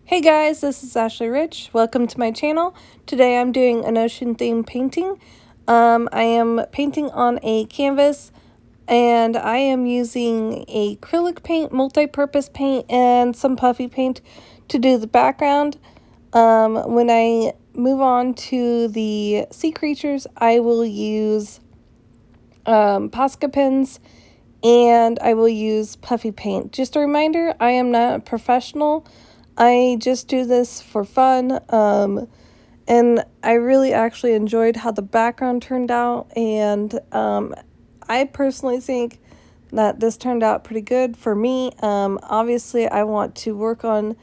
Hey guys, this is Ashley Rich. Welcome to my channel. Today I'm doing an ocean themed painting. I am painting on a canvas and I am using acrylic paint, multi-purpose paint, and some puffy paint to do the background. When I move on to the sea creatures, I will use Poska pens and I will use puffy paint. Just a reminder, I am not a professional. I just do this for fun, and I really actually enjoyed how the background turned out, and I personally think that this turned out pretty good for me. Obviously, I want to work on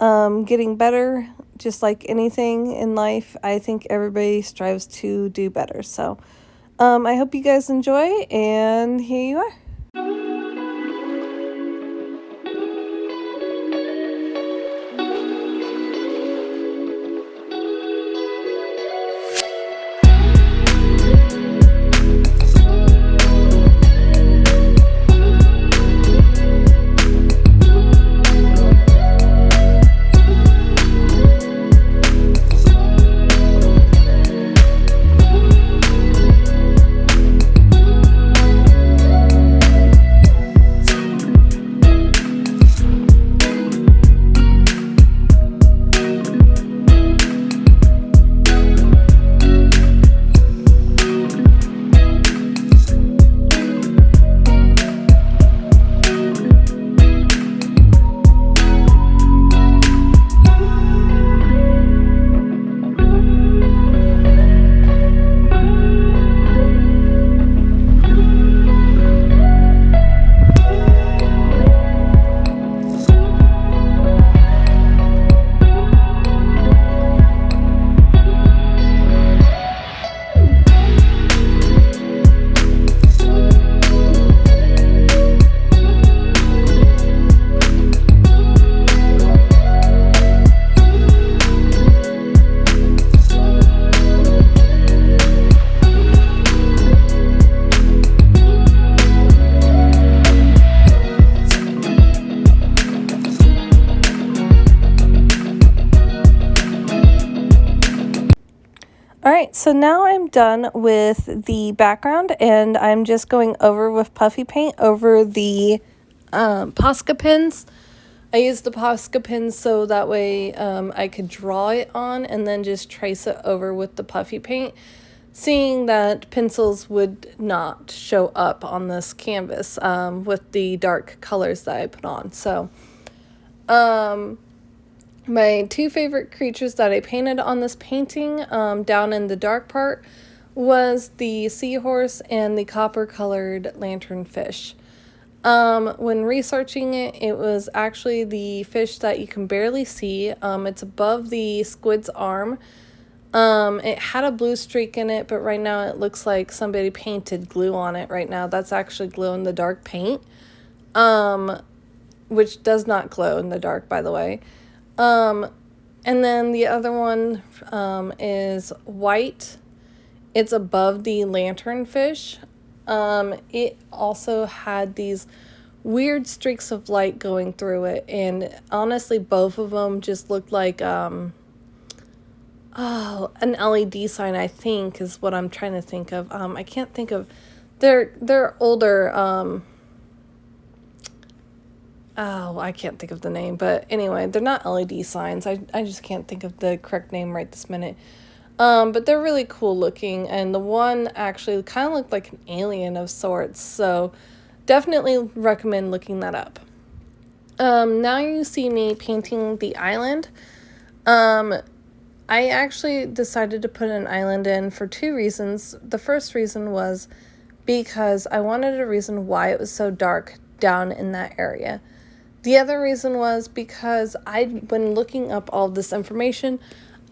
getting better, just like anything in life. I think everybody strives to do better, so I hope you guys enjoy, and here you are. Alright, so now I'm done with the background and I'm just going over with puffy paint over the Poska pens. I used the Poska pens so that way I could draw it on and then just trace it over with the puffy paint, seeing that pencils would not show up on this canvas with the dark colors that I put on. So, my two favorite creatures that I painted on this painting, down in the dark part, was the seahorse and the copper-colored lanternfish. When researching it, it was actually the fish that you can barely see. It's above the squid's arm. It had a blue streak in it, but right now it looks like somebody painted glue on it right now. That's actually glow-in-the-dark paint, which does not glow in the dark, by the way. And then the other one is white. It's above the lanternfish. It also had these weird streaks of light going through it, and honestly both of them just looked like an LED sign, I think, is what I'm trying to think of. I can't think of, they're older, oh, I can't think of the name, but anyway, they're not LED signs. I just can't think of the correct name right this minute. But they're really cool looking, and the one actually kind of looked like an alien of sorts, so definitely recommend looking that up. Now you see me painting the island. I actually decided to put an island in for two reasons. The first reason was because I wanted a reason why it was so dark down in that area. The other reason was because when looking up all this information,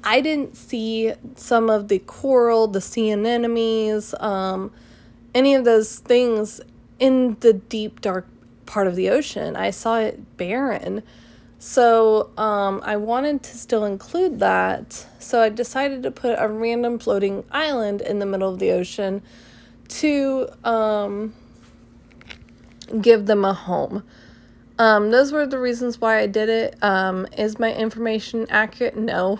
I didn't see some of the coral, the sea anemones, any of those things in the deep, dark part of the ocean. I saw it barren. So I wanted to still include that. So I decided to put a random floating island in the middle of the ocean to give them a home. Those were the reasons why I did it. Is my information accurate? No.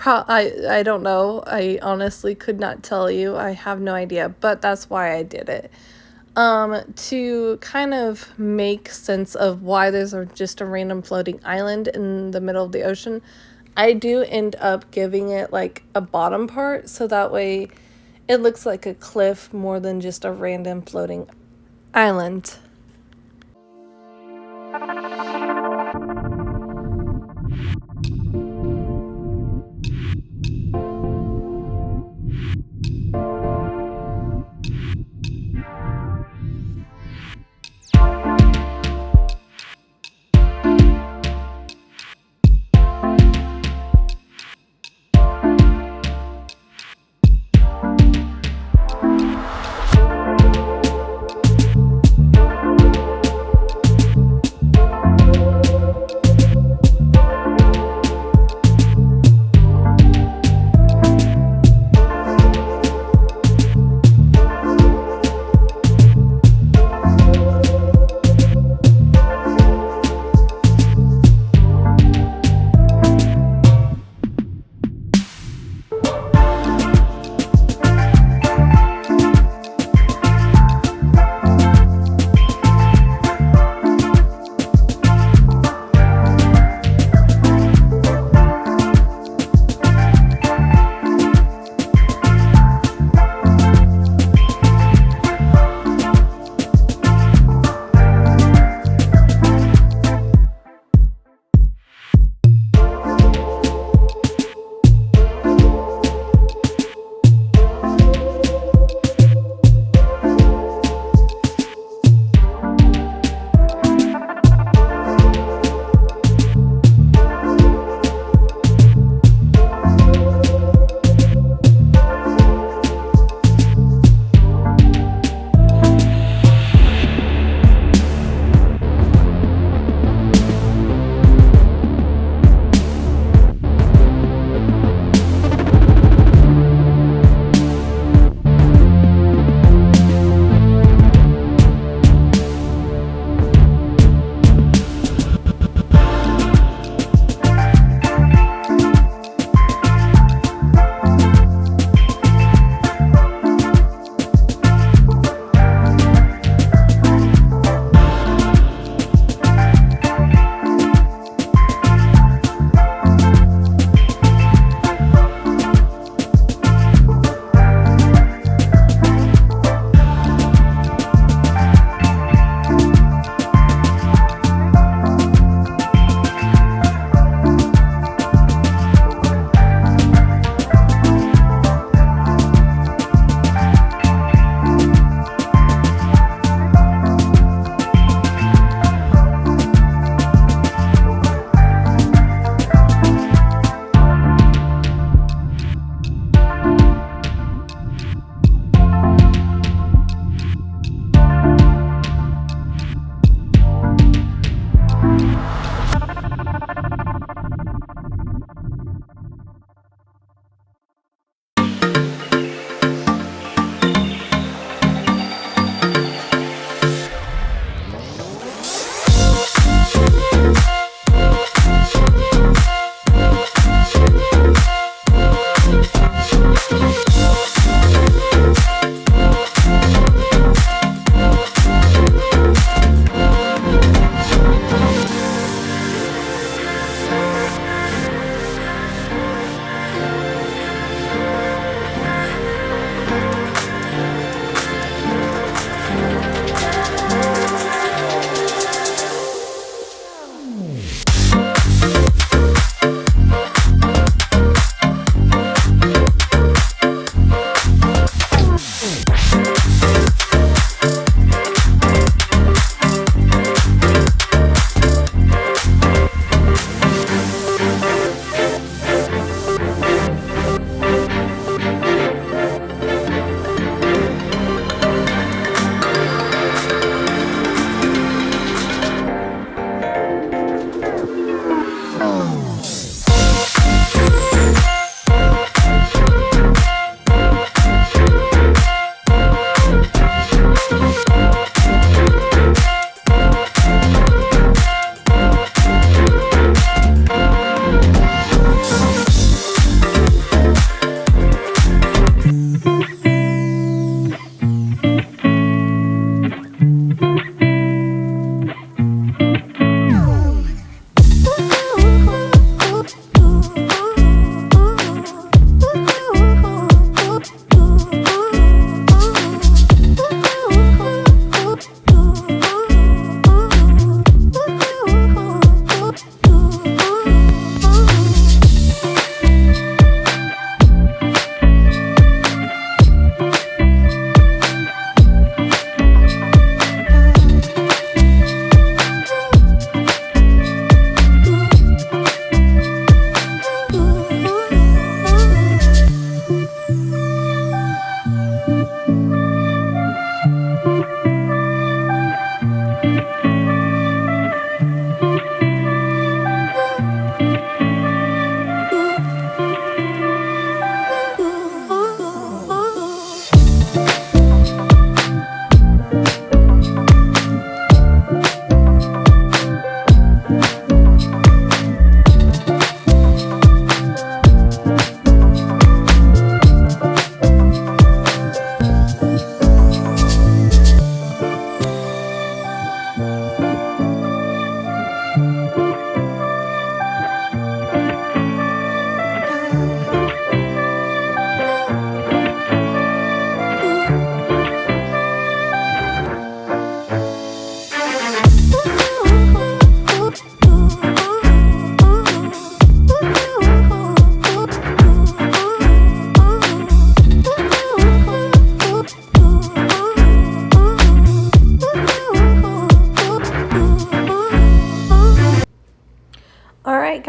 I don't know. I honestly could not tell you. I have no idea, but that's why I did it. To kind of make sense of why there's just a random floating island in the middle of the ocean, I do end up giving it like a bottom part, so that way it looks like a cliff more than just a random floating island.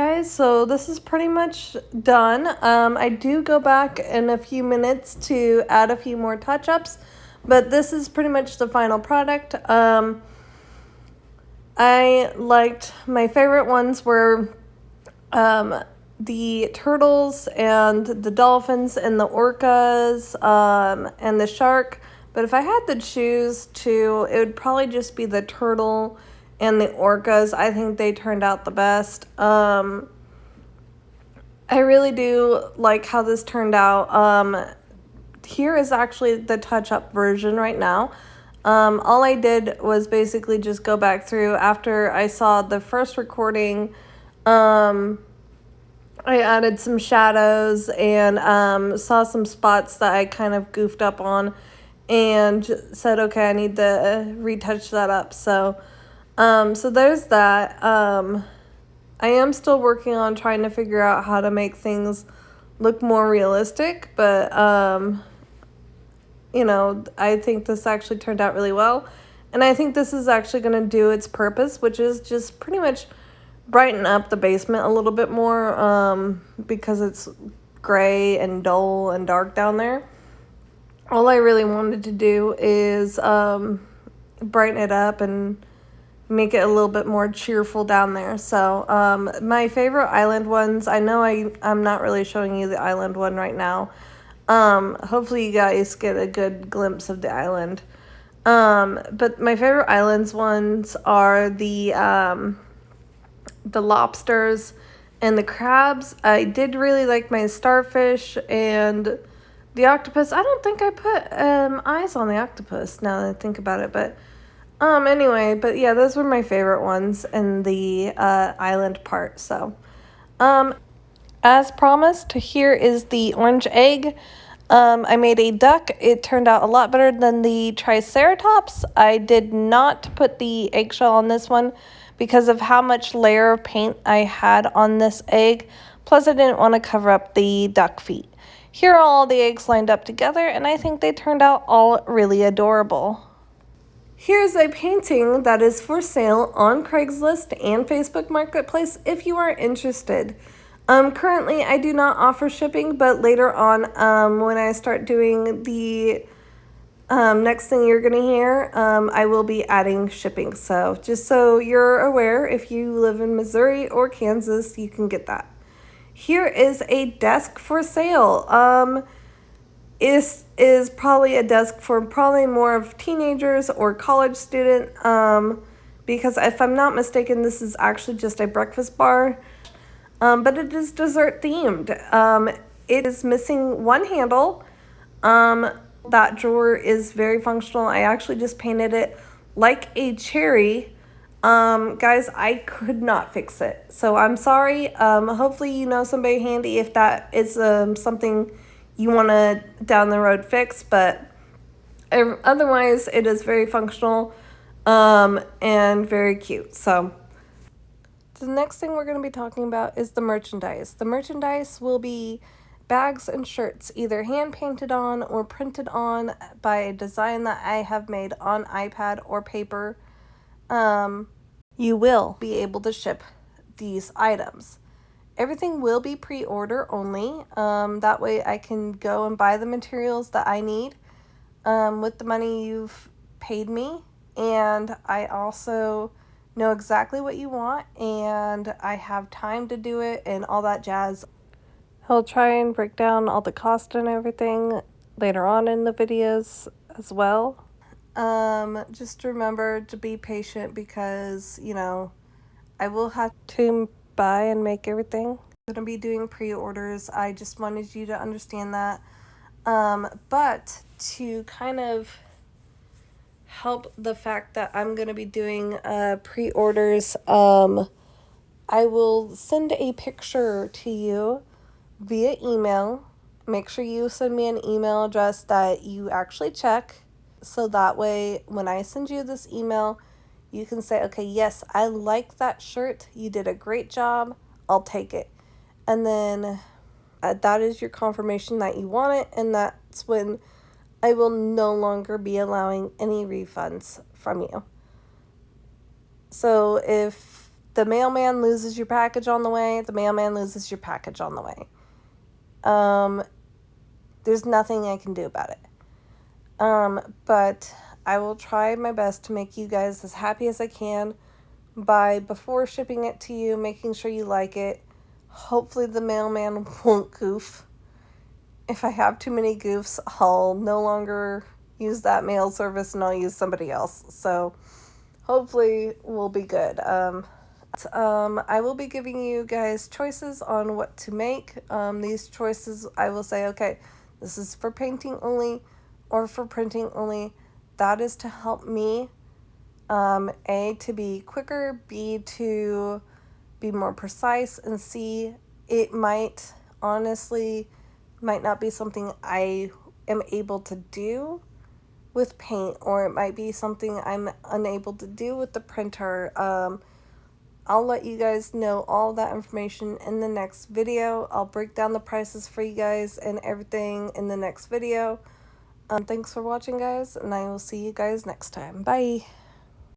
guys, so this is pretty much done. I do go back in a few minutes to add a few more touch-ups, but this is pretty much the final product. I liked, my favorite ones were the turtles and the dolphins and the orcas and the shark. But if I had to choose two, it would probably just be the turtle and the orcas. I think they turned out the best. I really do like how this turned out. Here is actually the touch-up version right now. All I did was basically just go back through after I saw the first recording. I added some shadows and saw some spots that I kind of goofed up on and said, okay, I need to retouch that up. So there's that. I am still working on trying to figure out how to make things look more realistic, but you know, I think this actually turned out really well. And I think this is actually going to do its purpose, which is just pretty much brighten up the basement a little bit more because it's gray and dull and dark down there. All I really wanted to do is brighten it up and make it a little bit more cheerful down there. So my favorite island ones, I know I'm not really showing you the island one right now. Hopefully you guys get a good glimpse of the island. But my favorite islands ones are the lobsters and the crabs. I did really like my starfish and the octopus. I don't think I put eyes on the octopus now that I think about it, but anyway, but yeah, those were my favorite ones in the island part. So as promised, here is the orange egg. I made a duck. It turned out a lot better than the triceratops. I did not put the eggshell on this one because of how much layer of paint I had on this egg. Plus, I didn't want to cover up the duck feet. Here are all the eggs lined up together, and I think they turned out all really adorable. Here's a painting that is for sale on Craigslist and Facebook Marketplace if you are interested. Currently, I do not offer shipping, but later on, when I start doing the next thing you're going to hear, I will be adding shipping. So just so you're aware, if you live in Missouri or Kansas, you can get that. Here is a desk for sale. Is probably a desk for probably more of teenagers or college student. Because if I'm not mistaken, this is actually just a breakfast bar. But it is dessert themed. It is missing one handle. That drawer is very functional. I actually just painted it like a cherry. Guys, I could not fix it. So I'm sorry. Hopefully you know somebody handy if that is something you want to down the road fix. But otherwise, it is very functional and very cute. So the next thing we're going to be talking about is the merchandise. The merchandise will be bags and shirts, either hand painted on or printed on by a design that I have made on iPad or paper. You will be able to ship these items. Everything will be pre-order only. That way I can go and buy the materials that I need with the money you've paid me. And I also know exactly what you want, and I have time to do it and all that jazz. I'll try and break down all the cost and everything later on in the videos as well. Just remember to be patient because, you know, I will have to buy and make everything. I'm going to be doing pre-orders. I just wanted you to understand that. But to kind of help the fact that I'm going to be doing pre-orders, I will send a picture to you via email. Make sure you send me an email address that you actually check, so that way when I send you this email, you can say, okay, yes, I like that shirt. You did a great job. I'll take it. And then that is your confirmation that you want it, and that's when I will no longer be allowing any refunds from you. So if the mailman loses your package on the way, the mailman loses your package on the way. There's nothing I can do about it. But I will try my best to make you guys as happy as I can by, before shipping it to you, making sure you like it. Hopefully the mailman won't goof. If I have too many goofs, I'll no longer use that mail service and I'll use somebody else. So hopefully we'll be good. I will be giving you guys choices on what to make. These choices, I will say, okay, this is for painting only or for printing only. That is to help me, A, to be quicker, B, to be more precise, and C, it might not be something I am able to do with paint, or it might be something I'm unable to do with the printer. I'll let you guys know all that information in the next video. I'll break down the prices for you guys and everything in the next video. Thanks for watching, guys, and I will see you guys next time. Bye.